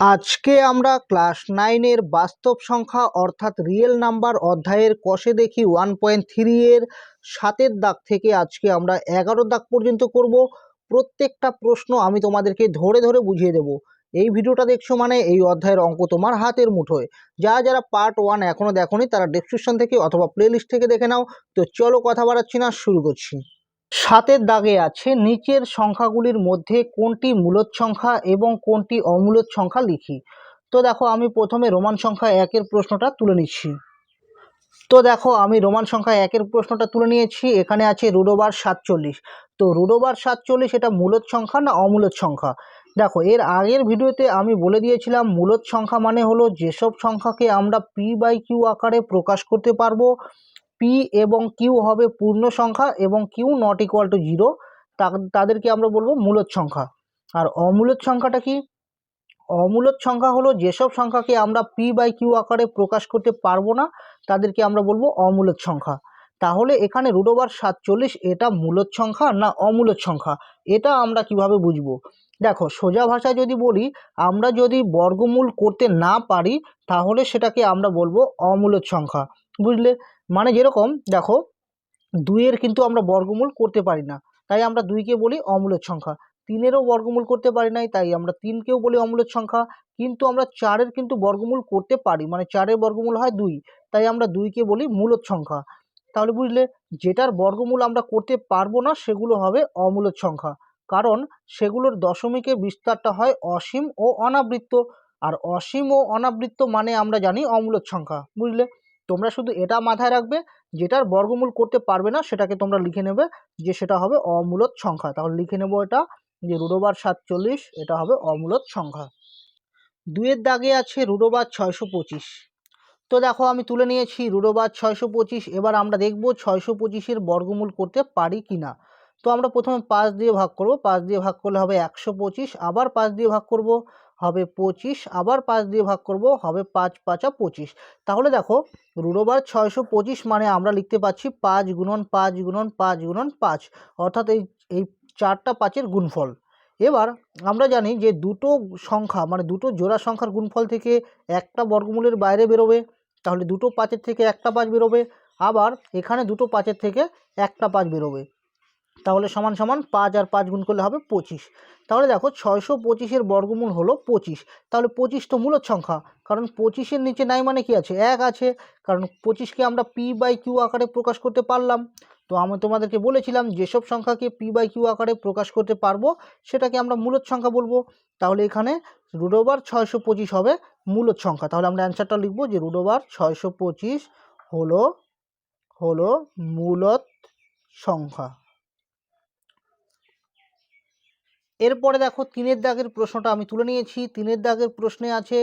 আজকে আমরা ক্লাস 9-এর বাস্তব সংখ্যা অর্থাৎ রিয়েল নাম্বার অধ্যায়ের কষে দেখি 1.3 এর 7-এর দাগ থেকে আজকে আমরা 11 দাগ পর্যন্ত করব। প্রত্যেকটা প্রশ্ন আমি তোমাদেরকে ধরে ধরে বুঝিয়ে দেব। এই ভিডিওটা দেখছো মানে এই অধ্যায়ের অঙ্ক তোমার হাতের মুঠোয়। যারা পার্ট 1 এখনো দেখোনি তারা ডেসক্রিপশন থেকে অথবা প্লেলিস্ট থেকে দেখে নাও। তো চলো কথা বাড়াচ্ছি না, শুরু করছি। 7-এর দাগে আছে নিচের সংখ্যাগুলির মধ্যে কোনটি মূলদ সংখ্যা এবং কোনটি অমূলদ সংখ্যা লিখি। তো দেখো আমি প্রথমে রোমান সংখ্যা 1-এর প্রশ্নটা তুলে নিচ্ছি। তো দেখো আমি রোমান সংখ্যা 1-এর প্রশ্নটা তুলে নিয়েছি। এখানে আছে √47। তো √47 এটা মূলদ সংখ্যা না অমূলদ সংখ্যা? দেখো এর আগের ভিডিওতে আমি বলে দিয়েছিলাম মূলদ সংখ্যা মানে হলো যেসব সংখ্যাকে আমরা p/q আকারে প্রকাশ করতে পারবো। পি এবং কিউ হবে পূর্ণ সংখ্যা এবং কিউ নট ইকুয়াল টু 0, তাদেরকে আমরা বলবো মূলদ সংখ্যা। আর অমূলদ সংখ্যাটা কি? অমূলদ সংখ্যা হলো যেসব সংখ্যাকে আমরা p/q আকারে প্রকাশ করতে পারবো না, তাদেরকে আমরা বলবো অমূলদ সংখ্যা। তাহলে এখানে √47 এটা মূলদ সংখ্যা না অমূলদ সংখ্যা, এটা আমরা কিভাবে বুঝবো? দেখো সোজা ভাষায় যদি বলি, আমরা যদি বর্গমূল করতে না পারি তাহলে সেটাকে আমরা বলবো অমূলদ সংখ্যা। বুঝলে? মানে যেরকম দেখো 2-এর কিন্তু আমরা বর্গমূল করতে পারি না, তাই আমরা 2কে বলি অমূলদ সংখ্যা। 3-এরও বর্গমূল করতে পারি নাই, তাই আমরা 3কেও বলি অমূলদ সংখ্যা। কিন্তু আমরা 4-এর কিন্তু বর্গমূল করতে পারি, মানে 4-এর বর্গমূল হয় 2, তাই আমরা 2কে বলি মূলদ সংখ্যা। তাহলে বুঝলে, যেটার বর্গমূল আমরা করতে পারবো না সেগুলো হবে অমূলদ সংখ্যা, কারণ সেগুলোর দশমিকের বিস্তারটা হয় অসীম ও অনাবৃত্ত। আর অসীম ও অনাবৃত্ত মানে আমরা জানি অমূলদ সংখ্যা। বুঝলে? তোমরা শুধু এটা মাথায় রাখবে, যেটার বর্গমূল করতে পারবে না সেটাকে তোমরা লিখে নেবে যে সেটা হবে অমূলদ সংখ্যা। তাহলে লিখে নেব এটা যে √47 এটা হবে অমূলদ সংখ্যা। 2-এর দাগে আছে √625। তো দেখো আমি তুলে নিয়েছি √625। এবার আমরা দেখব 625-এর বর্গমূল করতে পারি কি না। তো আমরা প্রথমে 5 দিয়ে ভাগ করব। 5 দিয়ে ভাগ করলে হবে 125, আবার 5 দিয়ে ভাগ করব হবে 25, আবার 5 দিয়ে ভাগ করব হবে 5 5 25। তাহলে দেখো √625 মানে আমরা লিখতে পাচ্ছি 5 × 5 × 5 × 5, অর্থাৎ এই 4টা 5-এর গুণফল। এবার আমরা জানি যে দুটো সংখ্যা মানে দুটো জোড়া সংখ্যার গুণফল থেকে একটা বর্গমূলের বাইরে বেরোবে, তাহলে দুটো 5-এর থেকে একটা 5 বেরোবে। আবার এখানে দুটো 5-এর থেকে একটা 5 বেরোবে, তাহলে সমান সমান 5 আর 5 গুণ করলে হবে 25। তাহলে দেখো 625-এর বর্গমূল হলো 25। তাহলে 25 তো মূলদ সংখ্যা, কারণ 25-এর নিচে নাই মানে কি আছে? 1 আছে, কারণ 25কে আমরা p/q আকারে প্রকাশ করতে পারলাম। তো আমি তোমাদেরকে বলেছিলাম যেসব সংখ্যাকে p/q আকারে প্রকাশ করতে পারবো সেটাকে আমরা মূলদ সংখ্যা বলবো। তাহলে এখানে √625 হবে মূলদ সংখ্যা। তাহলে আমরা অ্যান্সারটা লিখবো যে √625 হলো মূলদ সংখ্যা। এরপরে দেখো 3-এর দাগের প্রশ্নটা আমি তুলে নিয়েছি। 3-এর দাগের প্রশ্নে আছে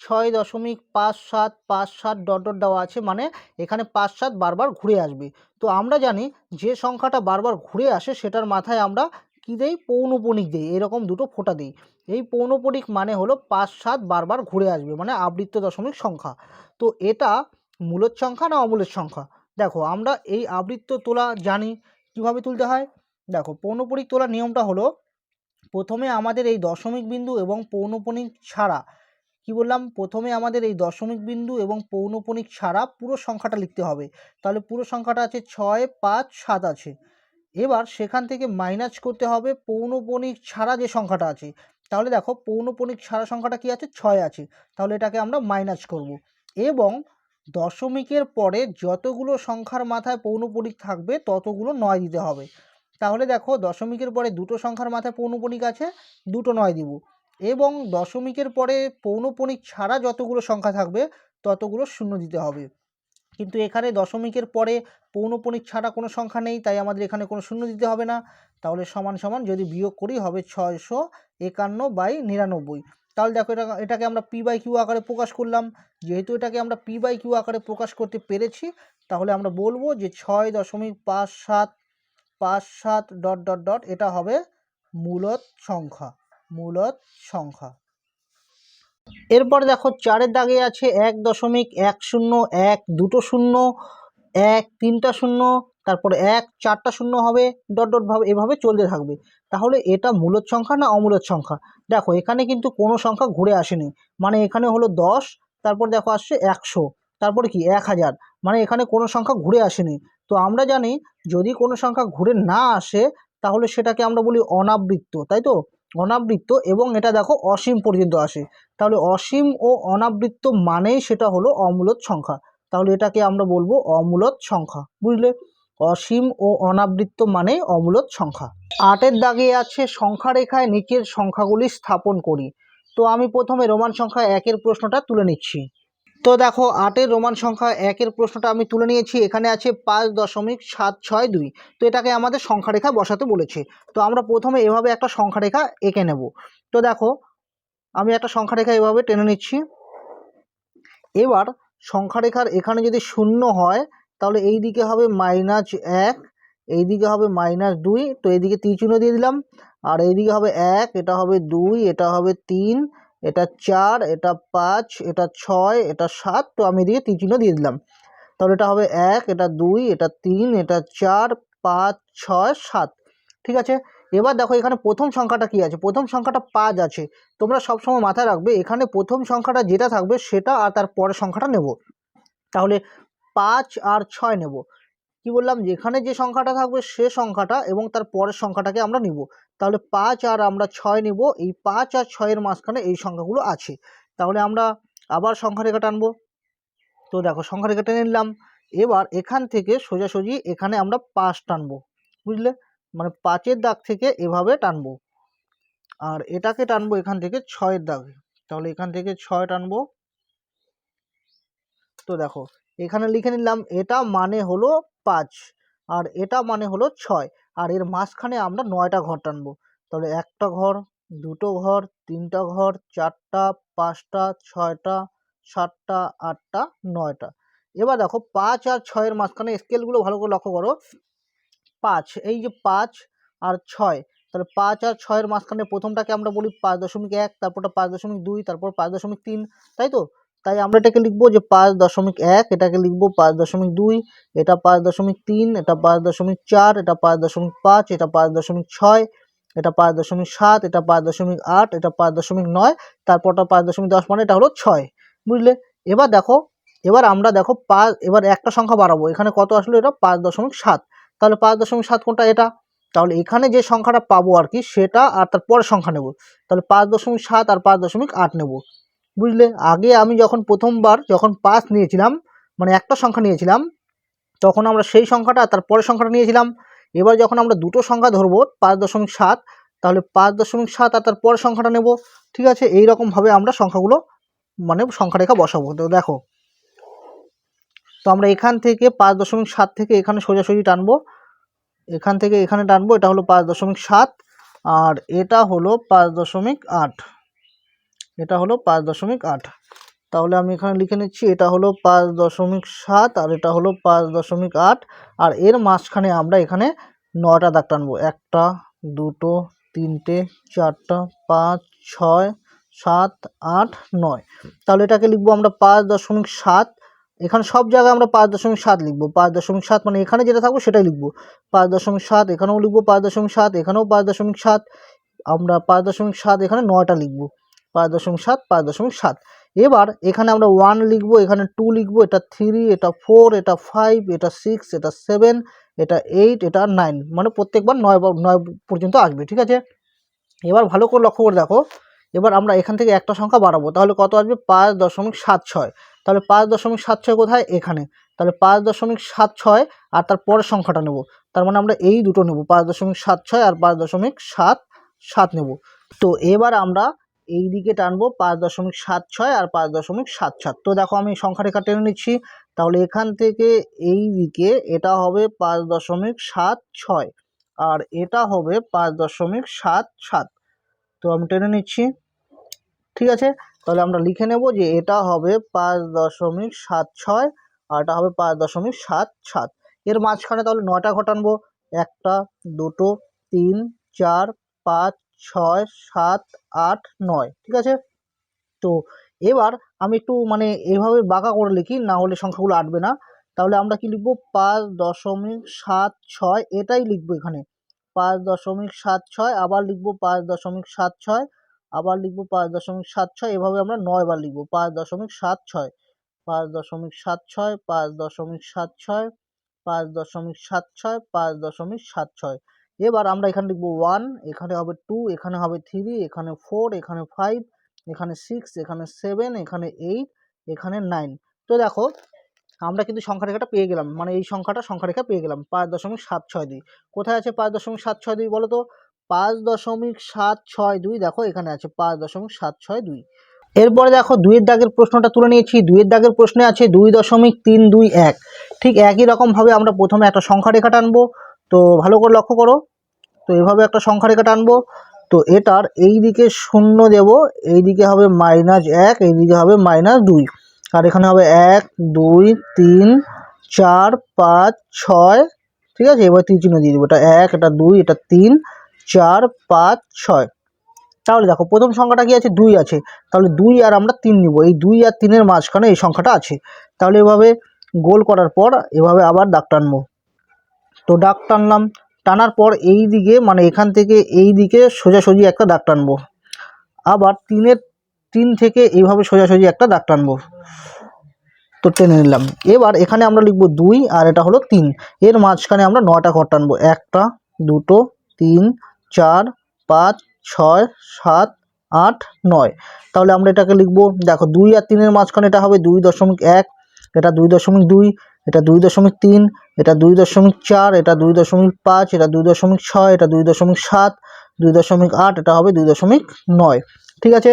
6.5757 ... দেওয়া আছে, মানে এখানে 5 7 বারবার ঘুরে আসবে। তো আমরা জানি যে সংখ্যাটা বারবার ঘুরে আসে সেটার মাথায় আমরা কী দেই? পৌনঃপুনিক দেই, এরকম দুটো ফোঁটা দিই। এই পৌনঃপুনিক মানে হলো 5 7 বারবার ঘুরে আসবে, মানে আবৃত্ত দশমিক সংখ্যা। তো এটা মূলদ সংখ্যা না অমূলদ সংখ্যা? দেখো আমরা এই আবৃত্ত তোলা জানি, কিভাবে তুলতে হয়। দেখো পৌনঃপুনিক তোলার নিয়মটা হলো, প্রথমে আমাদের এই দশমিক বিন্দু এবং পৌনঃপুনিক ছাড়া, কি বললাম? প্রথমে আমাদের এই দশমিক বিন্দু এবং পৌনঃপুনিক ছাড়া পুরো সংখ্যাটা লিখতে হবে। তাহলে পুরো সংখ্যাটা আছে 6 5 7 আছে। এবার সেখান থেকে মাইনাস করতে হবে পৌনঃপুনিক ছাড়া যে সংখ্যাটা আছে। তাহলে দেখো পৌনঃপুনিক ছাড়া সংখ্যাটা কি আছে? 6 আছে। তাহলে এটাকে আমরা মাইনাস করব এবং দশমিকের পরে যতগুলো সংখ্যার মাথায় পৌনঃপুনিক থাকবে ততগুলো 9 দিতে হবে। তাহলে দেখো দশমিকের পরে দুটো সংখ্যার মাথায় পৌনঃপুনিক আছে, দুটো 9 দিব, এবং দশমিকের পরে পৌনঃপুনিক ছাড়া যতগুলো সংখ্যা থাকবে ততগুলো 0 দিতে হবে। কিন্তু এখানে দশমিকের পরে পৌনঃপুনিক ছাড়া কোনো সংখ্যা নেই, তাই আমাদের এখানে কোনো 0 দিতে হবে না। তাহলে সমান সমান যদি বিয়োগ করি হবে 651/99। তাহলে দেখো এটাকে আমরা p/q আকারে প্রকাশ করলাম। যেহেতু এটাকে আমরা p/q আকারে প্রকাশ করতে পেরেছি, তাহলে আমরা বলবো যে 6.5757... এটা হবে মূলদ সংখ্যা। মূলদ সংখ্যা। এরপরে দেখো 4-এর দাগে আছে 1.10, 1 2টো 0, 1 3টা 0, তারপরে 1 4টা শূন্য হবে, ডট ডট ভাবে এভাবে চলতে থাকবে। তাহলে এটা মূলদ সংখ্যা না অমূলদ সংখ্যা? দেখো এখানে কিন্তু কোনো সংখ্যা ঘুরে আসেনি, মানে এখানে হলো 10, তারপর দেখো আসছে 100, তারপরে কি 1000, মানে এখানে কোনো সংখ্যা ঘুরে আসেনি। তো আমরা জানি যদি কোনো সংখ্যা ঘুরে না আসে তাহলে সেটাকে আমরা বলি অনাবৃত্ত, তাই তো? অনাবৃত্ত, এবং এটা দেখো অসীম পর্যন্ত আসে, তাহলে অসীম ও অনাবৃত্ত মানেই সেটা হলো অমূলদ সংখ্যা। তাহলে এটাকে আমরা বলবো অমূলদ সংখ্যা, বুঝলে? অসীম ও অনাবৃত্ত মানে অমূলদ সংখ্যা। 8-এর দাগে আছে সংখ্যা রেখায় নিচের সংখ্যাগুলি স্থাপন করি। তো আমি প্রথমে রোমান সংখ্যা 1-এর প্রশ্নটা তুলে নিচ্ছি। তো দেখো 8-এর রোমান সংখ্যা 1-এর প্রশ্নটা আমি তুলে নিয়েছি। এখানে আছে 5.762। তো এটাকে আমাদের সংখ্যা রেখা বসাতে বলেছে। তো আমরা প্রথমে এভাবে একটা সংখ্যা রেখা এঁকে নেব। তো দেখো আমি একটা সংখ্যা রেখা এভাবে টেনে নিচ্ছি। এবার সংখ্যা রেখার এখানে যদি শূন্য হয় তাহলে এই দিকে হবে -1, এই দিকে হবে -2, তো এইদিকে তীর চিহ্ন দিয়ে দিলাম। আর এইদিকে হবে 1, এটা হবে 2, এটা হবে 3, এটা 4, এটা 5, এটা 6, এটা 7, তো আমি এদিকে তীর চিহ্ন দিয়ে দিলাম। তাহলে এটা হবে 1, এটা 2, এটা 3, এটা 4, 5, 6, 7। ঠিক আছে, এবার দেখো এখানে প্রথম সংখ্যাটা কি আছে? প্রথম সংখ্যাটা 5 আছে। তোমরা সবসময় মাথায় রাখবে এখানে প্রথম সংখ্যাটা যেটা থাকবে সেটা আর তার পরের সংখ্যাটা নেব। তাহলে 5 আর 6 নেব। কি বললাম? যেখানে যে সংখ্যাটা থাকবে সে সংখ্যাটা এবং তার পরের সংখ্যাটাকে আমরা নিব। তাহলে 5 আর আমরা 6 নিব। এই 5 আর 6 এর মাঝখানে এই সংখ্যাগুলো আছে। তাহলে আমরা আবার সংখ্যা রেখা টানবো। তো দেখো সংখ্যা রেখা টেনে নিলাম। এবার এখান থেকে সোজাসুজি এখানে আমরা 5 টানবো, বুঝলে? মানে 5-এর দাগ থেকে এভাবে টানবো, আর এটাকে টানবো এখান থেকে 6-এর দাগে। তাহলে এখান থেকে 6 টানবো। তো দেখো এখানে লিখে নিলাম, এটা মানে হলো 5 আর এটা মানে হলো 6, আর এর মাঝখানে আমরা 9টা ঘর টানবো। তাহলে 1টা ঘর, 2টো ঘর, 3টা ঘর, 4টা, 5টা, 6টা, 7টা, 8টা, 9টা। এবার দেখো 5 আর 6 এর মাঝখানে স্কেলগুলো ভালো করে লক্ষ্য করো। 5, এই যে 5 আর 6, তাহলে 5 আর 6 এর মাঝখানে প্রথমটাকে আমরা বলি 5.1, তারপরটা 5.2, তারপর 5.3, তাই তো? তাই আমরা এটাকে লিখবো যে 5.1, এটাকে লিখবো 5.2, এটা 5.3, এটা 5.4, এটা 5.5, এটা 5.6, এটা 5.7, এটা 5.8, এটা 5.9, তারপরটা 5.10, মানে এটা হলো 6, বুঝলে? এবার দেখো, এবার আমরা দেখো 5, এবার একটা সংখ্যা বাড়াবো। এখানে কত আসলো? এটা 5.7। তাহলে 5.7 কোনটা? এটা। তাহলে এখানে যে সংখ্যাটা পাবো আর কি সেটা আর তার পরের সংখ্যা নেব। তাহলে 5.7 আর 5.8 নেব, বুঝলে? আগে আমি যখন প্রথমবার যখন 5 নিয়েছিলাম, মানে একটা সংখ্যা নিয়েছিলাম, তখন আমরা সেই সংখ্যাটা আর তার পরের সংখ্যাটা নিয়েছিলাম। এবার যখন আমরা দুটো সংখ্যা ধরবো 5.7, তাহলে 5.7 আর তার পরের সংখ্যাটা নেব। ঠিক আছে, এই রকমভাবে আমরা সংখ্যাগুলো মানে সংখ্যা রেখা বসাবো। তো দেখো, তো আমরা এখান থেকে 5.7 থেকে এখানে সোজাসুজি টানবো, এখান থেকে এখানে টানবো, এটা হলো 5.7, আর এটা হলো 5.8, এটা হলো 5.8। তাহলে আমি এখানে লিখে নিচ্ছি, এটা হলো 5.7 আর এটা হলো 5.8, আর এর মাঝখানে আমরা এখানে 9টা দাগ টানবো। 1টা, 2টো, 3টে, 4টা, 5, 6, 7, 8, 9। তাহলে এটাকে লিখবো আমরা 5.7। এখানে সব জায়গায় আমরা 5.7 লিখবো। 5.7 মানে এখানে যেটা থাকবে সেটাই লিখবো। 5.7 এখানেও লিখবো, 5.7 এখানেও 5.7, আমরা 5.7 এখানে 9টা লিখবো। 5.7, 5.7। এবার এখানে আমরা 1 লিখবো, এখানে 2 লিখবো, এটা 3, এটা 4, এটা 5, এটা 6, এটা 7, এটা 8, এটা 9, মানে প্রত্যেকবার 9 পর্যন্ত আসবে। ঠিক আছে, এবার ভালো করে লক্ষ্য করে দেখো। এবার আমরা এখান থেকে একটা সংখ্যা বাড়াবো, তাহলে কত আসবে? 5.76। তাহলে 5.76 কোথায়? এখানে। তাহলে 5.76 আর তার পরের সংখ্যাটা নেব। তার মানে আমরা এই দুটো নেব, 5.76 আর 5.77 নেব। তো এবার আমরা এই দিকে টানবো 5.76 আর 5.77। তো দেখো আমি সংখ্যা রেখা টেনে নিচ্ছি। তাহলে এখান থেকে এই দিকে এটা হবে 5.76 আর এটা হবে 5.77। তো আমি টেনে নিচ্ছি। ঠিক আছে, তাহলে আমরা লিখে নেব যে এটা হবে 5.76 আর এটা হবে 5.77। এর মাঝখানে তাহলে 9টা ঘর টানবো। 1টা, 2টো, 3, 4, 5, 6, 7, 8, 9। ঠিক আছে, তো এবার আমি একটু মানে এভাবে বাঁকা করে লিখি, না হলে সংখ্যাগুলো আঁটবে না। তাহলে আমরা কি লিখবো 5.76, এটাই লিখবো এখানে 5.76, আবার লিখবো 5.76, আবার লিখবো 5.76, এভাবে আমরা 9 বার লিখবো 5.76, 5.76, 5.76, 5.76, 5.76। এবার আমরা এখানে লিখবো 1, এখানে হবে 2, এখানে হবে 3, এখানে 4, এখানে 5, এখানে 6, এখানে 7, এখানে 8, এখানে 9। তো দেখো আমরা কিন্তু সংখ্যা রেখাটা পেয়ে গেলাম, মানে এই সংখ্যা রেখা পেয়ে গেলাম 5.762। কোথায় আছে 5.762 বলো তো? 5.762 দেখো এখানে আছে 5.762। এরপরে দেখো 2-এর দাগের প্রশ্নটা তুলে নিয়েছি। 2-এর দাগের প্রশ্নে আছে 2.321। ঠিক একই রকমভাবে আমরা প্রথমে একটা সংখ্যা রেখা টানবো। তো ভালো করে লক্ষ্য করো। তো এভাবে একটা সংখ্যা রেখা টানবো। তো এটার এই দিকে 0 দেব, এই দিকে হবে -1, এই দিকে হবে -2, আর এখানে হবে 1, 2, 3, 4, 5, 6। ঠিক আছে, এবার তীর চিহ্ন দিয়ে দেবো। এটা 1, এটা 2, এটা 3, 4, 5, 6। তাহলে দেখো প্রথম সংখ্যাটা কি আছে? 2 আছে। তাহলে 2 আর আমরা 3 নিব। এই 2 আর 3 এর মাঝখানে এই সংখ্যাটা আছে। তাহলে এভাবে গোল করার পর এভাবে আবার দাগ টানবো। তো দাগ টানলাম, টানার পর এই দিকে মানে এখান থেকে এই দিকে সোজাসুজি একটা দাগ টানবো। আবার 3 থেকে এইভাবে সোজাসুজি একটা দাগ টানবো। তো টেনে নিলাম। এবার এখানে আমরা লিখবো 2 আর এটা হলো 3। এর মাঝখানে আমরা 9টা ঘর টানবো। 1টা, 2টো, 3, 4, 5, 6, 7, 8, 9। তাহলে আমরা এটাকে লিখবো, দেখো 2 আর 3 এর মাঝখানে এটা হবে 2.1, এটা 2.2, এটা 2.3, এটা 2.4, এটা 2.5, এটা 2.6, এটা 2.7, 2.8, এটা হবে 2.9। ঠিক আছে,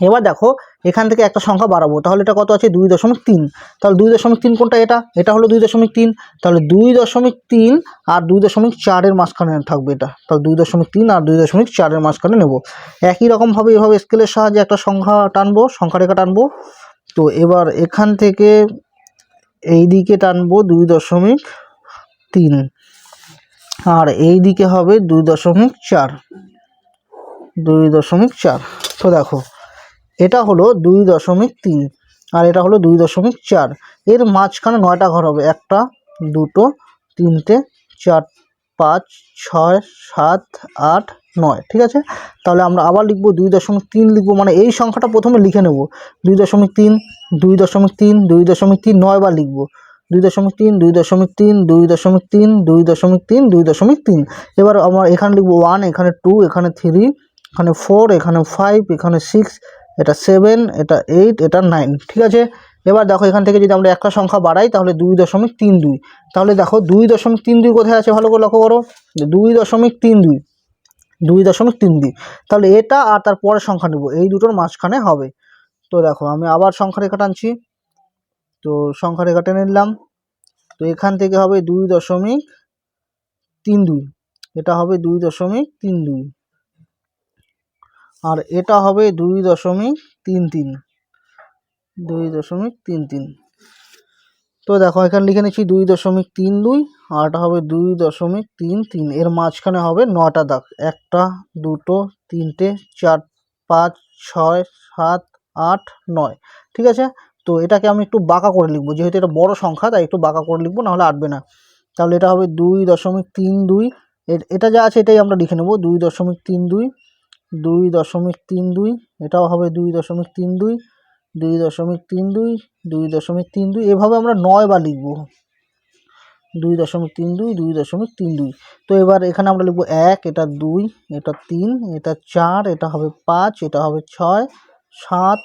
এবার দেখো এখান থেকে একটা সংখ্যা বাড়াবো। তাহলে এটা কত আছে? 2.3। তাহলে 2.3 কোনটা? এটা হলো 2.3। তাহলে 2.3 আর 2.4 এর মাঝখানে থাকবে এটা। তাহলে 2.3 আর 2.4 এর মাঝখানে নেব। একই রকমভাবে এভাবে স্কেলের সাহায্যে একটা সংখ্যা টানবো, সংখ্যা রেখা টানবো। তো এবার এখান থেকে এই দিকে টানবো 2.3, আর এই দিকে হবে 2.4, 2.4। তো দেখো এটা হলো 2.3 আর এটা হলো 2.4। এর মাঝখানে 9টা ঘর হবে। 1টা, 2টো, 3টে, 4, 5, 6, 7, 8, 9। ঠিক আছে, তাহলে আমরা আবার লিখবো 2.3 লিখবো, মানে এই সংখ্যাটা প্রথমে লিখে নেব। 2.3, 2.3, 2.3, 9 বার লিখবো। 2.3, 2.3, 2.3, 2.3, 2.3। এবার আমরা এখানে লিখবো 1, এখানে 2, এখানে 3, এখানে 4, এখানে 5, এখানে 6, এটা 7, এটা 8, এটা 9। ঠিক আছে, এবার দেখো এখান থেকে যদি আমরা একটা সংখ্যা বাড়াই তাহলে 2.32। তাহলে দেখো 2.32 কোথায় আছে ভালো করে লক্ষ্য করো। 2.32, 2.32। তাহলে এটা আর তার পরের সংখ্যা নেব, এই দুটোর মাঝখানে হবে। তো দেখো আমি আবার সংখ্যা রেখা টানছি। তো সংখ্যা রেখা টেনে নিলাম। তো এখান থেকে হবে 2.32, এটা হবে 2.32, আর এটা হবে 2.33, 2.33। তো দেখো এখানে লিখে নিচ্ছি 2.32, আর এটা হবে 2.33। এর মাঝখানে হবে 9টা দাগ। 1টা, 2টো, 3টে, 4, 5, 6, 7, 8, 9। ঠিক আছে, তো এটাকে আমি একটু বাঁকা করে লিখবো, যেহেতু এটা বড় সংখ্যা তাই একটু বাঁকা করে লিখবো, নাহলে আটবে না। তাহলে এটা হবে 2.32। এটা যা আছে এটাই আমরা লিখে নেব 2.32, 2.32। এটাও হবে 2.32, 2.32, 2.32। এভাবে আমরা 9 বার লিখব। 2.32, 2.32। তো এবার এখানে আমরা লিখবো 1, এটা 2, এটা 3, এটা 4, এটা হবে 5, এটা হবে 6, 7,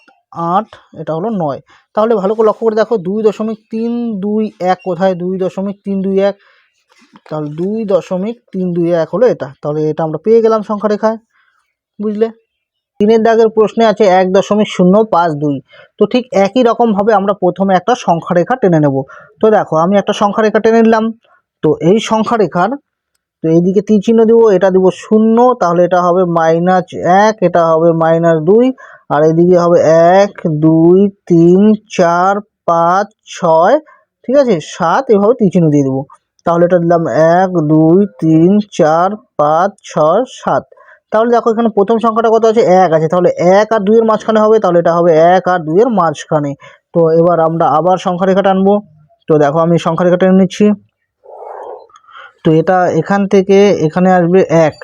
8, এটা হলো 9। তাহলে ভালো করে লক্ষ্য করে দেখো 2.321 কোথায়? 2.321। তাহলে 2.321 হলো এটা। তাহলে এটা আমরা পেয়ে গেলাম সংখ্যা রেখায়, বুঝলে? 3-এর দাগের প্রশ্নে আছে 1.052। তো ঠিক একই রকমভাবে আমরা প্রথমে একটা সংখ্যা রেখা টেনে নেব। তো দেখো আমি একটা সংখ্যা রেখা টেনে নিলাম। তো এই সংখ্যা রেখার তো এইদিকে তীর চিহ্ন দিব, এটা দিব 0, তাহলে এটা হবে -1, এটা হবে -2, আর এদিকে হবে 1, 2, 3, 4, 5, 6, ঠিক আছে, 7, এভাবে তীর চিহ্ন দিয়ে দেবো। তাহলে এটা দিলাম 1, 2, 3, 4, 5, 6, 7। তাহলে দেখো এখানে প্রথম সংখ্যাটা কত আছে? 1 আছে। তাহলে 1 আর 2 এর মাঝখানে হবে, তাহলে এটা হবে 1 আর 2 এর মাঝখানে। তো এবার আমরা আবার সংখ্যা রেখা টানবো। তো দেখো আমি সংখ্যা রেখা টেনে নিচ্ছি। তো এটা এখান থেকে এখানে আসবে 1,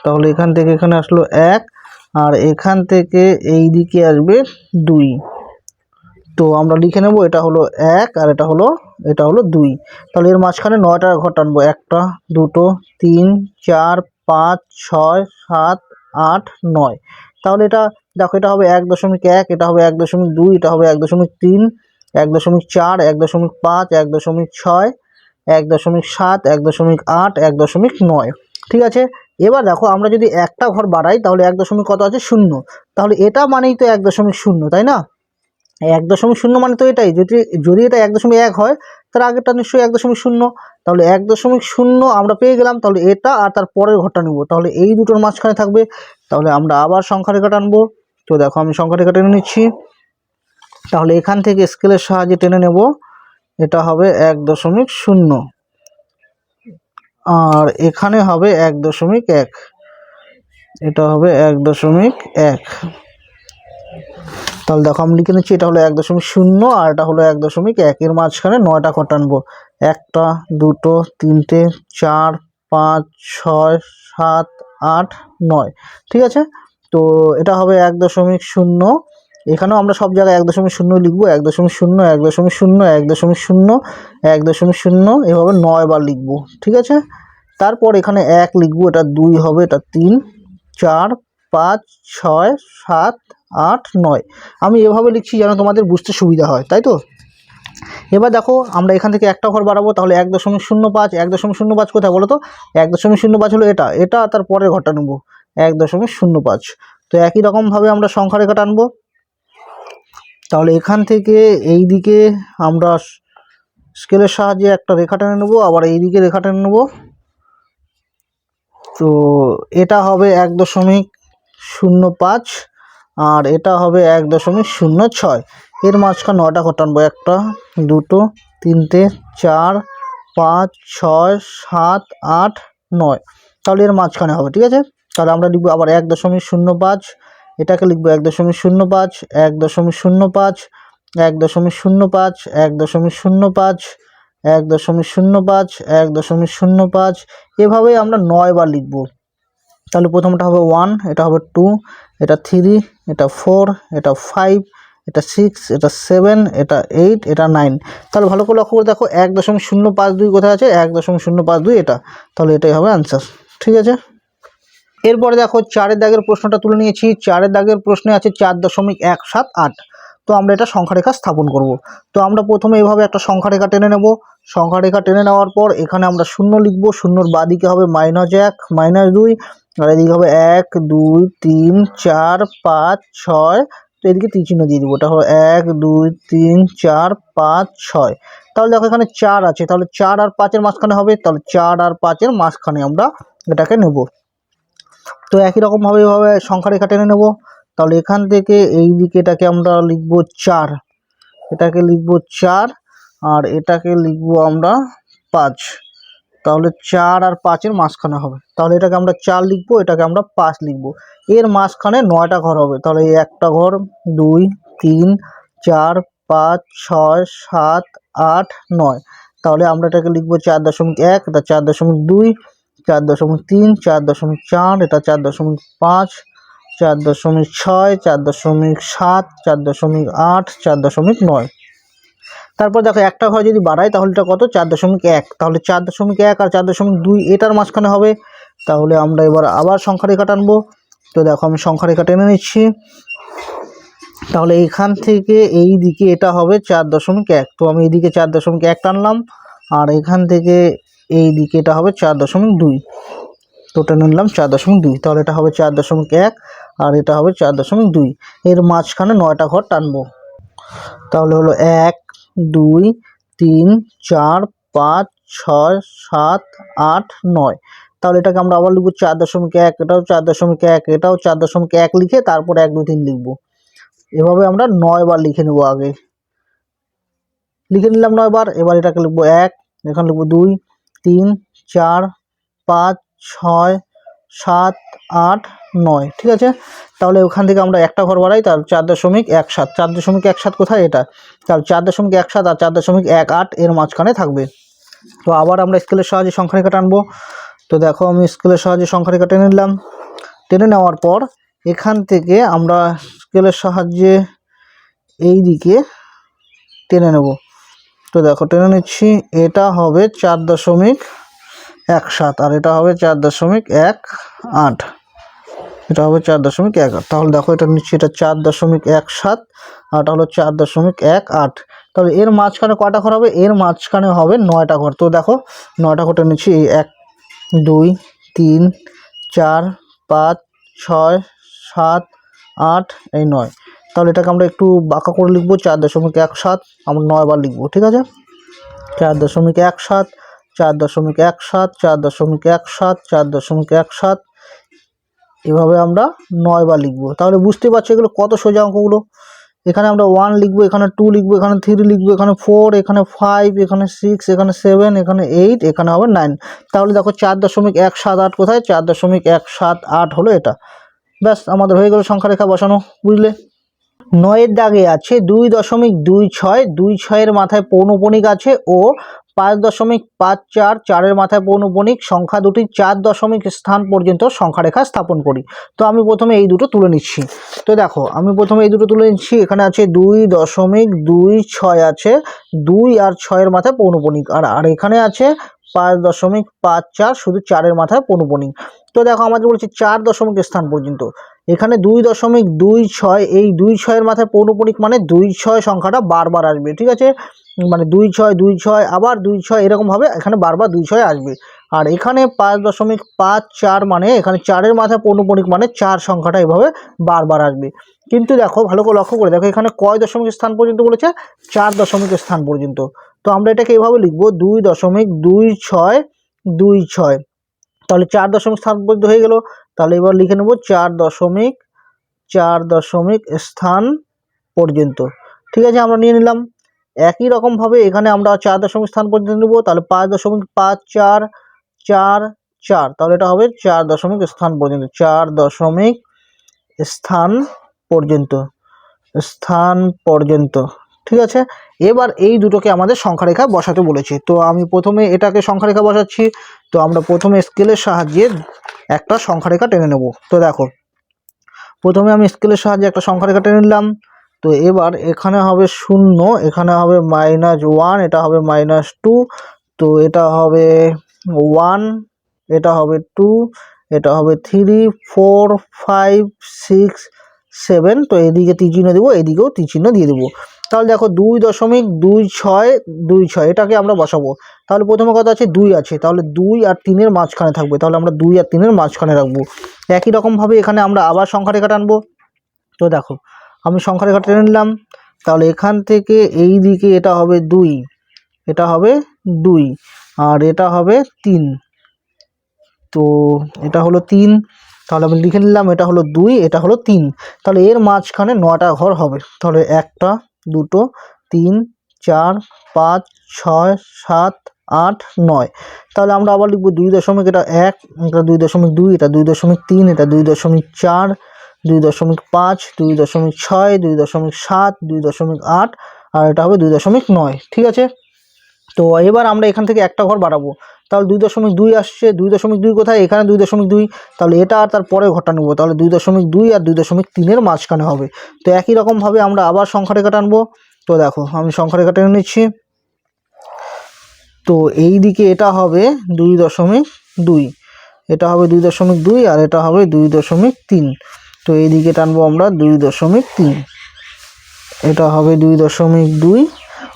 তাহলে এখান থেকে এখানে আসলো 1, আর এখান থেকে এই দিকে আসবে 2। তো আমরা লিখে নেব এটা হলো 1 আর এটা হলো 2। তাহলে এর মাঝখানে 9টা ঘর টানবো, 1টা 2টো 3 4 5 6 7 8 9। তাহলে এটা দেখো এটা হবে 1.1, এটা হবে 1.2, এটা হবে 1.3, 1.4, 1.5, 1.6, 1.7, 1.8, 1.9। ঠিক আছে, এবার দেখো আমরা যদি একটা ঘর বাড়াই তাহলে 1 দশমিক কত আছে 0। তাহলে এটা মানেই তো 1.0, তাই না? 1.0 মানে তো এটাই, যদি যদি এটা 1.1 হয় তার আগেরটা নিশ্চয়ই 1.0। তাহলে 1.0 আমরা পেয়ে গেলাম। তাহলে এটা আর তার পরের ঘরটা নেব, তাহলে এই দুটোর মাঝখানে থাকবে। তাহলে আমরা আবার সংখ্যা রেখা টানবো। তো দেখো আমি সংখ্যা রেখা টেনে নিচ্ছি। তাহলে এখান থেকে স্কেলের সাহায্যে টেনে নেব, এটা হবে 1.0 আর এখানে হবে 1.1, এটা হবে 1.1। তাহলে দেখো আমি লিখে নিচ্ছি, এটা হলো 1.0 আর এটা হলো 1.1। এর মাঝখানে 9টা ঘর টানবো, 1টা 2টো 3টে 4 5 6 7 8 9। ঠিক আছে, তো এটা হবে 1.0। এখানেও আমরা সব জায়গায় 1.0 লিখবো, 1.0 1.0 1.0 1.0 এভাবে 9 বার লিখবো। ঠিক আছে, তারপর এখানে 1 লিখবো, এটা 2 হবে, এটা 3 4 5 6 7 8 9। আমি এভাবে লিখছি যেন তোমাদের বুঝতে সুবিধা হয়, তাই তো? এবার দেখো আমরা এখান থেকে একটা ঘর বাড়াবো, তাহলে 1.05, 1.05 কোথায় বলো তো? 1.05 হলো এটা, এটা তার পরের ঘরটা নেবো 1.05। তো একই রকমভাবে আমরা সংখ্যা রেখা টানবো। তাহলে এখান থেকে এই দিকে আমরা স্কেলের সাহায্যে একটা রেখা টেনে নেবো, আবার এই দিকে রেখা টেনে নেবো। তো এটা হবে 1.05 আর এটা হবে 1.06। এর মাঝখানে 9টা ঘর টানবো, 1টা 2টো 3টে 4 5 6 7 8 9। তাহলে এর মাঝখানে হবে। ঠিক আছে, তাহলে আমরা লিখবো আবার 1.05, এটাকে লিখবো 1.05 1.05 1.05 1.05 1.05 1.05। এভাবেই আমরা 9 বার লিখবো। তাহলে প্রথমটা হবে 1, এটা হবে 2, এটা 3, এটা 4, এটা 5, এটা 6, এটা 7, এটা 8, এটা 9। তাহলে ভালো করে লক্ষ্য করে দেখো 1.052 কোথায় আছে, 1.052 এটা। তাহলে এটাই হবে অ্যান্সার। ঠিক আছে, এরপরে দেখো 4-এর দাগের প্রশ্নটা তুলে নিয়েছি। 4-এর দাগের প্রশ্নে আছে 4.178। তো আমরা এটা সংখ্যা রেখা স্থাপন করব। তো আমরা প্রথমে এইভাবে একটা সংখ্যা রেখা টেনে নেব। সংখ্যা রেখা টেনে নেওয়ার পর এখানে আমরা 0 লিখব, 0-র বাঁদিকে হবে -1 -2, আর এদিকে হবে 1 2 3 4 5 6। তো এদিকে তীর চিহ্ন দিয়ে দিব, এটা হলো 1 2 3 4 5 6। তাহলে দেখো এখানে 4 আছে, তাহলে 4 আর 5-এর মাঝখানে হবে, তাহলে 4 আর 5-এর মাঝখানে আমরা এটাকে নেব। তো একই রকমভাবে এভাবে সংখ্যা রেখা টেনে নেব। তাহলে এখান থেকে এই দিকে এটাকে আমরা লিখব 4, এটাকে লিখব 4 আর এটাকে লিখব আমরা 5। তাহলে 4 আর 5-এর মাঝখানে হবে, তাহলে এটাকে আমরা 4 লিখবো, এটাকে আমরা 5 লিখবো। এর মাঝখানে 9টা ঘর হবে, তাহলে এই একটা ঘর 2 3 4 5 6 7 8 9। তাহলে আমরা এটাকে লিখবো 4.1, এটা 4.2, 4.3 4.4, এটা 4.5 4.6 4.7 4.8 4.9। তারপর দেখো একটা ঘর যদি বাড়াই তাহলে এটা কত, 4.1। তাহলে 4.1 আর 4.2 এটার মাঝখানে হবে। তাহলে আমরা এবার আবার সংখ্যা রেখা টানবো। তো দেখো আমি সংখ্যা রেখা টেনে নিচ্ছি। তাহলে এখান থেকে এই দিকে এটা হবে 4.1। তো আমি এইদিকে 4.1 টানলাম, আর এখান থেকে এই দিকে এটা হবে 4.2। তো টেনে নিলাম 4.2। তাহলে এটা হবে 4.1 আর এটা হবে 4.2। এর মাঝখানে 9টা ঘর টানবো। তাহলে হলো 1 2 3 4 5 6 7 8 9। তাহলে এটাকে আমরা আবার লিখবো 4.1, এটাও 4.1, এটাও 4.1 লিখে তারপর 1 2 3 লিখবো। এভাবে আমরা 9 বার লিখে নেবো। আগে লিখে নিলাম 9 বার। এবার এটাকে লিখবো 1, এখানে লিখবো 2 3 4 5 6 7 4.8.9, ঠিক আছে। তাহলে ওখান থেকে আমরা একটা ঘর বাড়াই, তার 4.17, 4.17 কোথায় এটা, তাহলে 4.17 আর 4.18 এর মাঝখানে থাকবে। তো আবার আমরা স্কেলের সাহায্যে সংখ্যা রেখা টানবো। তো দেখো আমি স্কেলের সাহায্যে সংখ্যা রেখা টেনে নিলাম। টেনে নেওয়ার পর এখান থেকে আমরা স্কেলের সাহায্যে এই দিকে টেনে নেব। তো দেখো টেনে নিচ্ছি, এটা হবে 4.17 আর এটা হবে 4.18, এটা হবে 4.18। তাহলে দেখো এটা নিচ্ছি, এটা 4.17 আর এটা হলো 4.18। তাহলে এর মাঝখানে কটা ঘর হবে, এর মাঝখানে হবে 9টা ঘর। তো দেখো 9টা ঘরটা নিচ্ছি, 1 2 3 4 5 6 7 8 এই 9। তাহলে এটাকে আমরা একটু বাঁকা করে লিখবো, 4.17 আমরা 9 বার লিখবো, ঠিক আছে। 4.17 4.17 4.17 4.17 এভাবে আমরা 9 বার লিখবো। তাহলে বুঝতে পারছো এগুলো কত সোজা অঙ্কগুলো। এখানে আমরা 1 লিখবো, এখানে 2 লিখবো, এখানে 3 লিখবো, এখানে 4, এখানে 5, এখানে 6, এখানে 7, এখানে 8, এখানে হবে 9। তাহলে দেখো 4.178 কোথায়, 4.178 হলো এটা। ব্যাস আমাদের হয়ে গেল সংখ্যা রেখা বসানো, বুঝলে। 9-এর দাগে আছে 2.26, 26-এর মাথায় পৌনঃপুনিক আছে ও 5.54, 4-এর মাথায় পৌনঃপুনিক। সংখ্যা দুটি 4 দশমিক স্থান পর্যন্ত সংখ্যা রেখা স্থাপন করি। তো আমি প্রথমে এই দুটো তুলে নিচ্ছি। তো দেখো আমি প্রথমে এই দুটো তুলে নিচ্ছি। এখানে আছে 2.26 আছে, 2 আর 6-এর মাথায় পৌনঃপুনিক, আর এখানে আছে 5.54, শুধু 4-এর মাথায় পৌনঃপুনিক। তো দেখো আমাদের বলছে 4 দশমিক স্থান পর্যন্ত। এখানে 2.26, এই 2-6-এর মাথায় পৌনঃপুনিক মানে 2-6 সংখ্যাটা বারবার আসবে, ঠিক আছে। মানে 2-6 2-6 আবার 2-6 এরকমভাবে এখানে বারবার 2-6 আসবে। আর এখানে 5.54 মানে এখানে 4-এর মাথায় পৌনঃপুনিক মানে 4 সংখ্যাটা এভাবে বারবার আসবে। কিন্তু দেখো ভালো করে লক্ষ্য করে দেখো, এখানে কয় দশমিক স্থান পর্যন্ত বলেছে, 4 দশমিক স্থান পর্যন্ত। তো আমরা এটাকে এভাবে লিখবো, 2.2626। তাহলে 4 দশমিক স্থান পর্যন্ত হয়ে গেল। তাহলে এবার লিখে নেব 4 দশমিক স্থান পর্যন্ত, ঠিক আছে, আমরা নিয়ে নিলাম। একই রকমভাবে এখানে আমরা 4 দশমিক স্থান পর্যন্ত নেব। তাহলে 5.5444, তাহলে এটা হবে 4 দশমিক স্থান পর্যন্ত, 4 দশমিক স্থান পর্যন্ত, ঠিক আছে। এবার এই দুটোকে আমাদের সংখ্যা রেখা বসাতে বলেছে। তো আমি প্রথমে এটাকে সংখ্যা রেখা বসাচ্ছি। তো আমরা প্রথমে স্কেলের সাহায্যে একটা সংখ্যা রেখা টেনে নেব। তো দেখো প্রথমে আমি স্কেলের সাহায্যে একটা সংখ্যা রেখা টেনে নিলাম। তো এবার এখানে হবে 0, এখানে হবে -1, এটা হবে -2, তো এটা হবে 1, এটা হবে 2, এটা হবে 3 4 5 6 7। তো এদিকে তীর চিহ্ন দেবো, এদিকেও তীর চিহ্ন দিয়ে দেবো। তাহলে দেখো 2.2626, এটাকে আমরা বসাবো। তাহলে প্রথমে কথা আছে 2 আছে, তাহলে 2 আর 3-এর মাঝখানে থাকবে, তাহলে আমরা 2 আর 3-এর মাঝখানে রাখবো। একই রকমভাবে এখানে আমরা আবার সংখ্যা রেখা টানবো। তো দেখো আমি সংখ্যা রেখা টেনে নিলাম। তাহলে এখান থেকে এই দিকে এটা হবে 2, এটা হবে 2 আর এটা হবে 3। তো এটা হলো 3, তাহলে আমি লিখে নিলাম এটা হলো 2, এটা হলো 3। তাহলে এর মাঝখানে 9টা ঘর হবে। তাহলে 1 2 3 4 5 6 7 8 9। তাহলে আমরা আবার লিখবো 2 দশমিক, এটা 1, এটা 2.2, এটা 2.3, এটা 2.4, 2.5, 2.6, 2.7, 2.8 আর এটা হবে 2.9, ঠিক আছে। তো এবার আমরা এখান থেকে একটা ঘর বাড়াবো। তাহলে 2.2 আসছে, 2.2 কোথায়, এখানে 2.2, তাহলে এটা আর তার পরে ঘরটা নেবো। তাহলে 2.2 আর 2.3-এর মাঝখানে হবে। তো একই রকমভাবে আমরা আবার সংখ্যা রেখা টানবো। তো দেখো আমি সংখ্যা রেখা টেনে নিচ্ছি। তো এই দিকে এটা হবে 2.2, এটা হবে 2.2 আর এটা হবে 2.3। তো এই দিকে টানবো আমরা 2.3, এটা হবে 2.2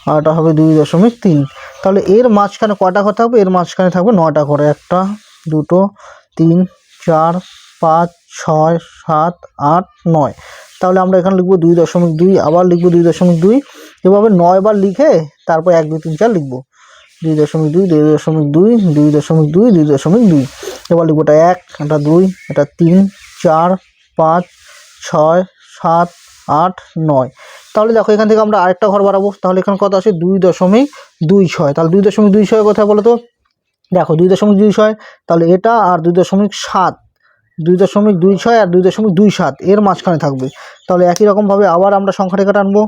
আর এটা হবে 2.3। তাহলে এর মাঝখানে কটা ঘর থাকবে, এর মাঝখানে থাকবে 9টা ঘর, 1 2 3 4 5 6 7 8 9। তাহলে আমরা এখানে লিখবো 2.2, আবার লিখবো 2.2, এভাবে 9 বার লিখে তারপর 1 2 3 4 লিখবো। 2.2 2.2 2.2 2.2। এবার লিখবো এটা 1, এটা 2, এটা 3 4 5 6 7 8 9। তাহলে দেখো এখান থেকে আমরা আরেকটা ঘর বাড়াবো। তাহলে এখানে কত আছে, 2.26। তাহলে 2.26 কোথায় বলো তো, দেখো 2.26, তাহলে এটা আর 2.7, 2.26 আর 2.27 এর মাঝখানে থাকবে। তাহলে একই রকমভাবে আবার আমরা সংখ্যা রেখা টানবো।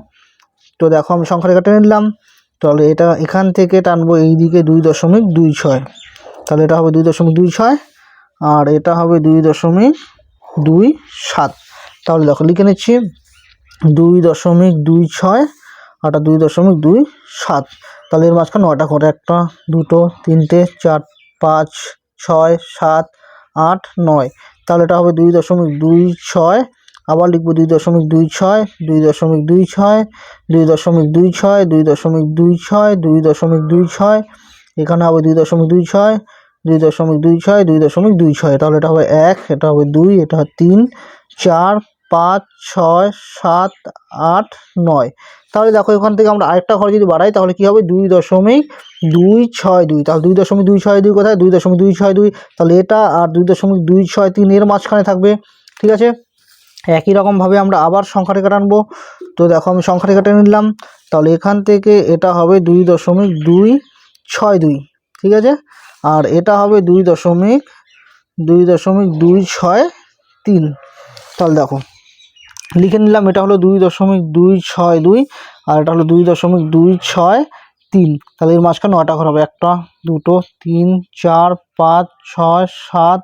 তো দেখো আমি সংখ্যা রেখা টেনে নিলাম। তাহলে এটা এখান থেকে টানবো এই দিকে 2.26, তাহলে এটা হবে 2.26 আর এটা হবে 2.27। তাহলে দেখো লিখে নিচ্ছি 2.26 আর 2.27। তাহলে এর মাঝখানে 9টা ঘর, 1 2 3 4 5 6 7 8 9। তাহলে এটা হবে 2.26। আবার লিখবো 2.26 2.26 2.26 2.26 2.26, এখানে হবে 2.26 2.26 2.26। তাহলে এটা হবে 1, এটা হবে 2, এটা 3 4 5 6 7 8 9। তাহলে দেখো এখান থেকে আমরা আরেকটা ঘর যদি বাড়াই তাহলে কি হবে 2.262। তাহলে 2.262 কোথায়, 2.262। তাহলে এটা আর 2.263 এর মাঝখানে থাকবে। ঠিক আছে, একই রকমভাবে আমরা আবার সংখ্যা রেখা টানবো। তো দেখো আমি সংখ্যা রেখা টেনে নিলাম। তাহলে এখান থেকে এটা হবে 2.262। ঠিক আছে, আর এটা হবে 2.263। তাহলে দেখো লিখে নিলাম, এটা হলো 2.262 আর এটা হলো 2.263। তাহলে এর মাঝখানে 9টা ঘর হবে, 1 2 3 4 5 6 7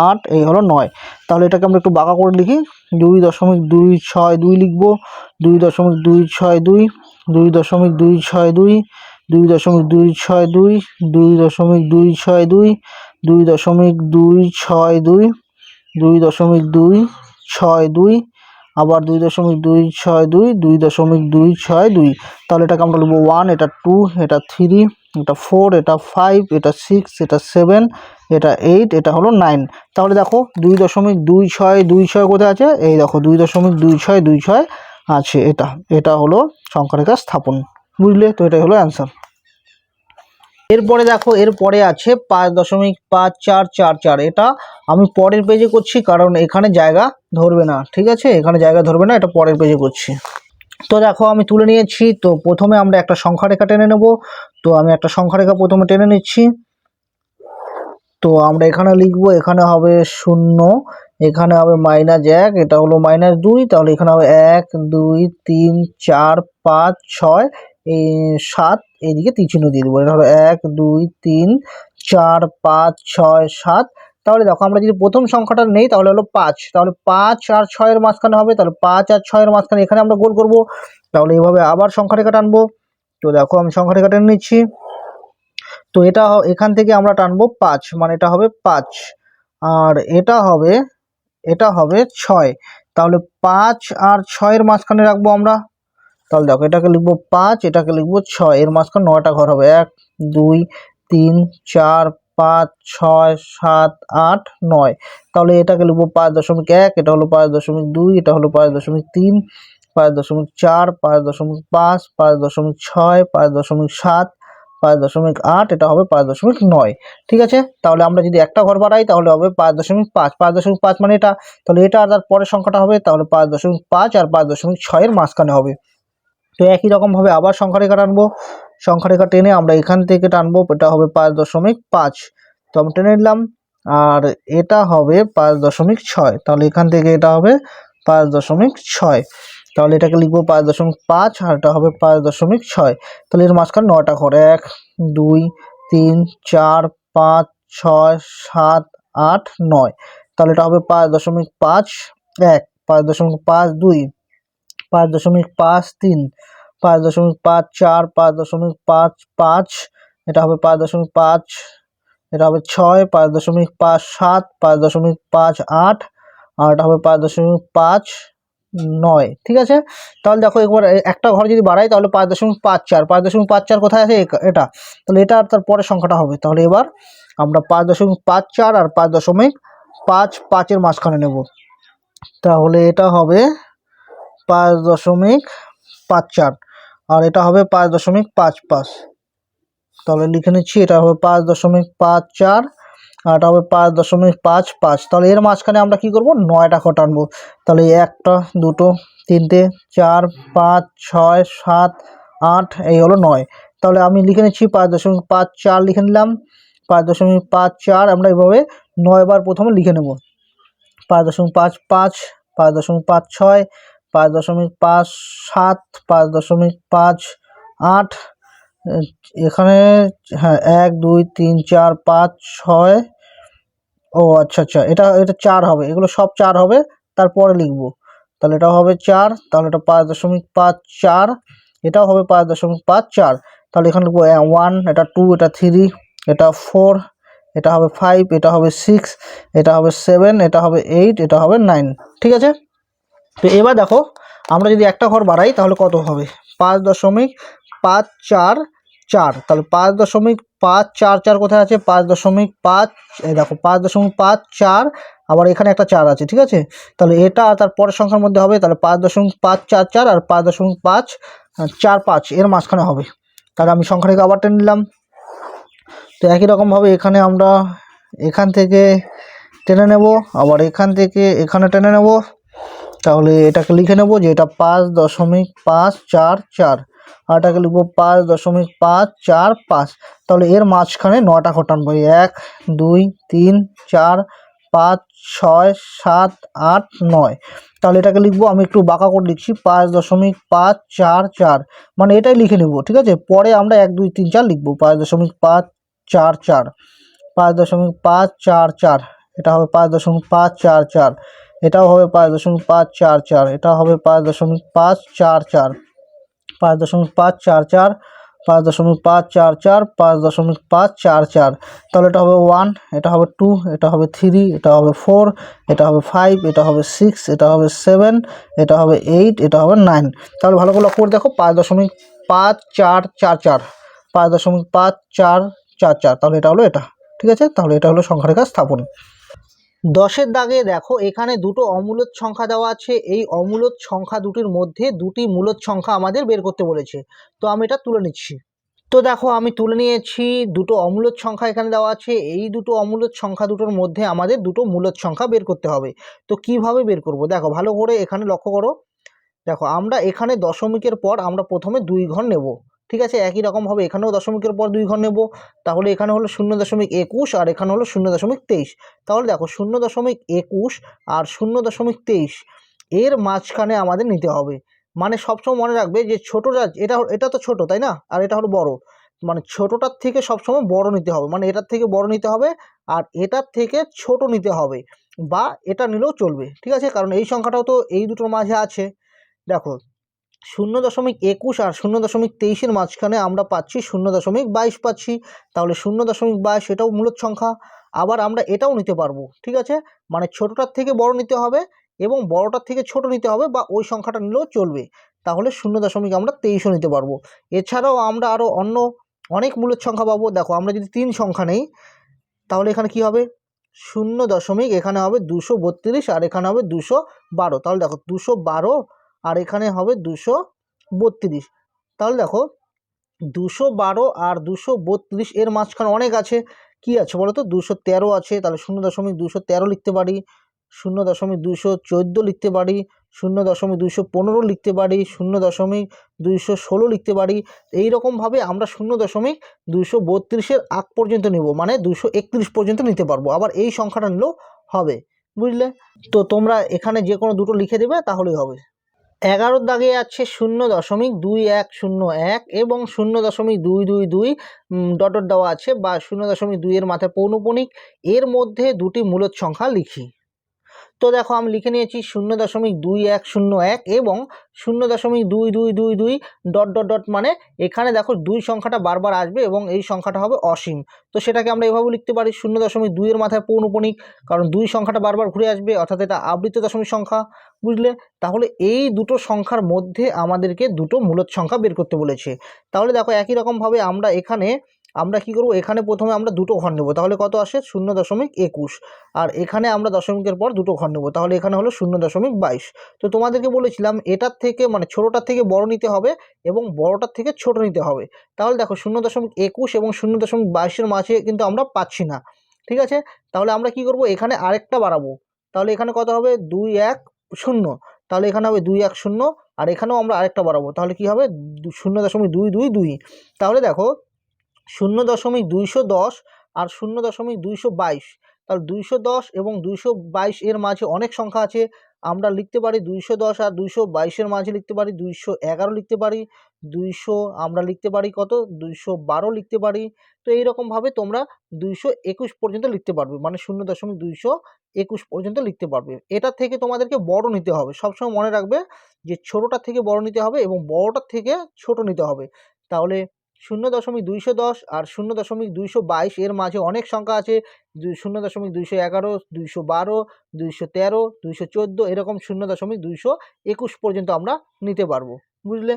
8, এই হলো 9। তাহলে এটাকে আমরা একটু বাঁকা করে লিখি, 2.262 লিখবো, 2.262 2.262 2.262 2.262 2.262 2.262 আবার 2.262 2.262। তাহলে এটাকে আমরা লিখবো 1, এটা 2, এটা 3, এটা 4, এটা 5, এটা 6, এটা 7, এটা 8, এটা হলো 9। তাহলে দেখো 2.2626 কোথায় আছে, এই দেখো 2.2626 আছে। এটা হলো সংখ্যা রেখা স্থাপন। বুঝলে তো, এটাই হলো অ্যান্সার। এরপরে দেখো, এরপরে আছে 5.5444। এটা আমি পরের পেজে করছি কারণ এখানে জায়গা ধরবে না। ঠিক আছে, এখানে জায়গা ধরবে না, এটা পরের পেজে করছি। তো দেখো আমি তুলে নিয়েছি। তো প্রথমে আমরা একটা সংখ্যা রেখা টেনে নেব। তো আমি একটা সংখ্যা রেখা প্রথমে টেনে নিচ্ছি। তো আমরা এখানে লিখবো, এখানে হবে 0, এখানে হবে -1, এটা হলো -2। তাহলে এখানে হবে 1 2 3 4 5 6 7, এইদিকে তীর চিহ্ন দিয়ে দেবো। এটা হলো 1 2 3 4 5 6 7। তাহলে দেখো আমরা যদি প্রথম সংখ্যাটা নেই তাহলে হলো 5। তাহলে 5 আর 6 এর মাঝখানে হবে, তাহলে 5 আর 6 এর মাঝখানে এখানে আমরা গোল করব। তাহলে এইভাবে আবার সংখ্যা রেখা টানবো। তো দেখো আমি সংখ্যা রেখা টেনে নিচ্ছি। তো এটা এখান থেকে আমরা টানবো 5, মানে এটা হবে 5 আর এটা হবে 6। তাহলে 5 আর 6 এর মাঝখানে রাখবো আমরা। তাহলে দেখো এটাকে লিখবো 5, এটাকে লিখবো 6, এর মাঝখানে 9টা ঘর হবে, 1 2 3 4 5 6 7 8 9। তাহলে এটাকে লিখবো 5.1, এটা হলো 5.2, এটা হলো 5.3 5.4 5.5 5.6 5.7 5.8, এটা হবে 5.9। ঠিক আছে, তাহলে আমরা যদি একটা ঘর বাড়াই তাহলে হবে 5.5 5.5 মানে এটা। তাহলে এটা আর তার পরের সংখ্যাটা হবে, তাহলে 5.5 আর 5.6 এর মাঝখানে হবে। তো একই রকমভাবে আবার সংখ্যা রেখা টানবো। সংখ্যা রেখা টেনে আমরা এখান থেকে টানবো, এটা হবে 5.5। তো আমরা টেনে নিলাম। আর এটা হবে 5.6। তাহলে এখান থেকে এটা হবে 5.6। তাহলে এটাকে লিখবো 5.5 আর এটা হবে 5.6। তাহলে এর মাঝখানে 9টা ঘর, 1 2 3 4 5 6 7 8 9। তাহলে এটা হবে 5.5 1 5.52 5.53 5.54 5.55, এটা হবে 5.5, এটা হবে 6 5.57 5.58 আর এটা হবে 5.59। ঠিক আছে, তাহলে দেখো একবার একটা ঘর যদি বাড়াই তাহলে 5.54 5.54 কোথায় আছে, এটা। তাহলে এটা আর তার পরের সংখ্যাটা হবে। তাহলে এবার আমরা 5.54 আর 5.55 এর মাঝখানে নেব। তাহলে এটা হবে 5.54 আর এটা হবে 5.55। তাহলে লিখে নিচ্ছি, এটা হবে 5.54 আর এটা হবে 5.55। তাহলে এর মাঝখানে আমরা কি করব, 9টা ঘর টানবো। তাহলে 1 2 3 4 5 6 7 8, এই হলো 9। তাহলে আমি লিখে নিচ্ছি 5.54 লিখে নিলাম। 5.54 আমরা এভাবে 9 বার প্রথমে লিখে নেব। 5.55, 5.56, 5.57, 5.58, এখানে হ্যাঁ 1 2 3 4 5 6, ও আচ্ছা আচ্ছা, এটা 4 হবে, এগুলো সব 4 হবে, তারপরে লিখবো। তাহলে এটা হবে 4, তাহলে এটা 5.54, এটাও হবে 5.54, তাহলে এখানে লিখবো 1, এটা 2, এটা 3, এটা 4, এটা হবে 5, এটা হবে 6, এটা হবে 7, এটা হবে 8, এটা হবে 9। ঠিক আছে, তো এবার দেখো আমরা যদি একটা ঘর বাড়াই তাহলে কত হবে? 5.544, তাহলে 5.544 কোথায় আছে? 5.5, এই দেখো 5.54, আবার এখানে একটা 4 আছে। ঠিক আছে, তাহলে এটা আর তার পরের সংখ্যার মধ্যে হবে, তাহলে 5.544 আর 5.545 এর মাঝখানে হবে। তাহলে আমি সংখ্যাটাকে আবার টেনে নিলাম। তো একই রকমভাবে এখানে আমরা এখান থেকে টেনে নেব, আবার এখান থেকে এখানে টেনে নেব। তাহলে এটাকে লিখে নেব যে এটা 5.544, আর এটাকে লিখবো 5.545। তাহলে এর মাঝখানে 9টা ঘর টানবো, 1 2 3 4 5 6 7 8 9। তাহলে এটাকে লিখবো, আমি একটু বাঁকা করে লিখছি, 5.544, মানে এটাই লিখে নেব। ঠিক আছে, পরে আমরা 1 2 3 4 লিখবো। 5.544, 5.544, এটা হবে 5.544, এটাও হবে 5.544, এটা হবে 5.544, 5.544, 5.544, 5.544। তাহলে এটা হবে 1, এটা হবে 2, এটা হবে 3, এটা হবে 4, এটা হবে 5, এটা হবে 6, এটা হবে 7, এটা হবে 8, এটা হবে 9। তাহলে ভালো করে লক্ষ্য করে দেখো, 5.5444, 5.5444, তাহলে এটা হলো এটা। ঠিক আছে, তাহলে এটা হলো সংখ্যারেখা স্থাপন। 10-এর দাগে দেখো এখানে দুটো অমূলদ সংখ্যা দেওয়া আছে। এই অমূলদ সংখ্যা দুটির মধ্যে দুটি মূলদ সংখ্যা আমাদের বের করতে বলেছে। তো আমি এটা তুলে নিচ্ছি। তো দেখো আমি তুলে নিয়েছি, দুটো অমূলদ সংখ্যা এখানে দেওয়া আছে। এই দুটো অমূলদ সংখ্যা দুটোর মধ্যে আমাদের দুটো মূলদ সংখ্যা বের করতে হবে। তো কিভাবে বের করব? দেখো ভালো করে এখানে লক্ষ্য করো। দেখো আমরা এখানে দশমিকের পর আমরা প্রথমে 2 ঘর নেব। ঠিক আছে, একই রকমভাবে এখানেও দশমিকের পর 2 ঘর নেব। তাহলে এখানে হলো 0.21 আর এখানে হলো 0.23। তাহলে দেখো 0.21 আর 0.23 এর মাঝখানে আমাদের নিতে হবে। মানে সবসময় মনে রাখবে যে ছোটটা, এটা তো ছোট তাই না, আর এটা হলো বড়। মানে ছোটটার থেকে সবসময় বড় নিতে হবে, মানে এটার থেকে বড় নিতে হবে আর এটার থেকে ছোট নিতে হবে, বা এটা নিলেও চলবে। ঠিক আছে, কারণ এই সংখ্যাটাও তো এই দুটোর মাঝে আছে। দেখো 0.21 আর 0.23-এর মাঝখানে আমরা পাচ্ছি 0.22 পাচ্ছি। তাহলে 0.22 এটাও মূলদ সংখ্যা। আবার আমরা এটাও নিতে পারবো। ঠিক আছে, মানে ছোটটার থেকে বড় নিতে হবে এবং বড়টার থেকে ছোট নিতে হবে, বা ওই সংখ্যাটা নিলেও চলবে। তাহলে 0.23ও নিতে পারবো। এছাড়াও আমরা আরও অন্য অনেক মূলদ সংখ্যা পাবো। দেখো আমরা যদি 3 সংখ্যা নেই তাহলে এখানে কি হবে? 0. এখানে হবে 232 আর এখানে হবে 212। তাহলে দেখো 212 আর এখানে হবে 232। তাহলে দেখো 212 আর 232 এর মাঝখানে অনেক আছে। কি আছে বলো তো? 213 আছে। তাহলে 0.213 লিখতে পারি, 0.214 লিখতে পারি, 0.215 লিখতে পারি, 0.216 লিখতে পারি। এইরকমভাবে আমরা 0.232-এর আগ পর্যন্ত নেব, মানে 231 পর্যন্ত নিতে পারবো। আবার এই সংখ্যাটা নিলেও হবে, বুঝলে? তো তোমরা এখানে যে কোনো দুটো লিখে দেবে তাহলেই হবে। 11-র দাগে আছে 0.2101 এবং 0.222 ডট ডট দেওয়া আছে, বা 0.2 এর মাথায় পৌনঃপুনিক। এর মধ্যে দুটি মূলদ সংখ্যা লিখি। তো দেখো আমি লিখে নিয়েছি 0.2101 এবং 0.2222 ডট ডট ডট, মানে এখানে দেখো 2 সংখ্যাটা বারবার আসবে এবং এই সংখ্যাটা হবে অসীম। তো সেটাকে আমরা এভাবে লিখতে পারি 0.2 এর মাথায় পৌনঃপুনিক, কারণ 2 সংখ্যাটা বারবার ঘুরে আসবে, অর্থাৎ এটা আবৃত দশমিক সংখ্যা, বুঝলে? তাহলে এই দুটো সংখ্যার মধ্যে আমাদেরকে দুটো মূলদ সংখ্যা বের করতে বলেছে। তাহলে দেখো একই রকমভাবে আমরা এখানে কি করব? এখানে প্রথমে আমরা দুটো ঘর নেব, তাহলে কত আসে? 0.21। আর এখানে আমরা দশমিকের পর দুটো ঘর নেব, তাহলে এখানে হলো 0.22। তো তোমাদেরকে বলেছিলাম এটার থেকে, মানে ছোটোটার থেকে বড় নিতে হবে এবং বড়টার থেকে ছোট নিতে হবে। তাহলে দেখো 0.21 এবং 0.22-এর মাঝে কিন্তু আমরা পাচ্ছি না। ঠিক আছে, তাহলে আমরা কি করব? এখানে আরেকটা বাড়াবো। তাহলে এখানে কত হবে? 210। তাহলে এখানে হবে 210, আর এখানেও আমরা আরেকটা বাড়াবো। তাহলে কি হবে? 0.222। তাহলে দেখো 0.210 আর 0.222 তাহলে 210 এবং 222 এর মাঝে অনেক সংখ্যা আছে। আমরা লিখতে পারি 210 আর 222 এর মাঝে লিখতে পারি 211 লিখতে পারি, 200 আমরা লিখতে পারি কত 212 লিখতে পারি। তো এইরকমভাবে তোমরা 221 পর্যন্ত লিখতে পারবে, মানে 0.221 পর্যন্ত লিখতে পারবে। এটার থেকে তোমাদেরকে বড় নিতে হবে, সবসময় মনে রাখবে যে ছোটোটার থেকে বড় নিতে হবে এবং বড়টার থেকে ছোট নিতে হবে। তাহলে 0.210 আর 0.222 এর মাঝে অনেক সংখ্যা আছে। 0.211, 212, 213, 214 এরকম 0.221 পর্যন্ত আমরা নিতে পারবো, বুঝলে?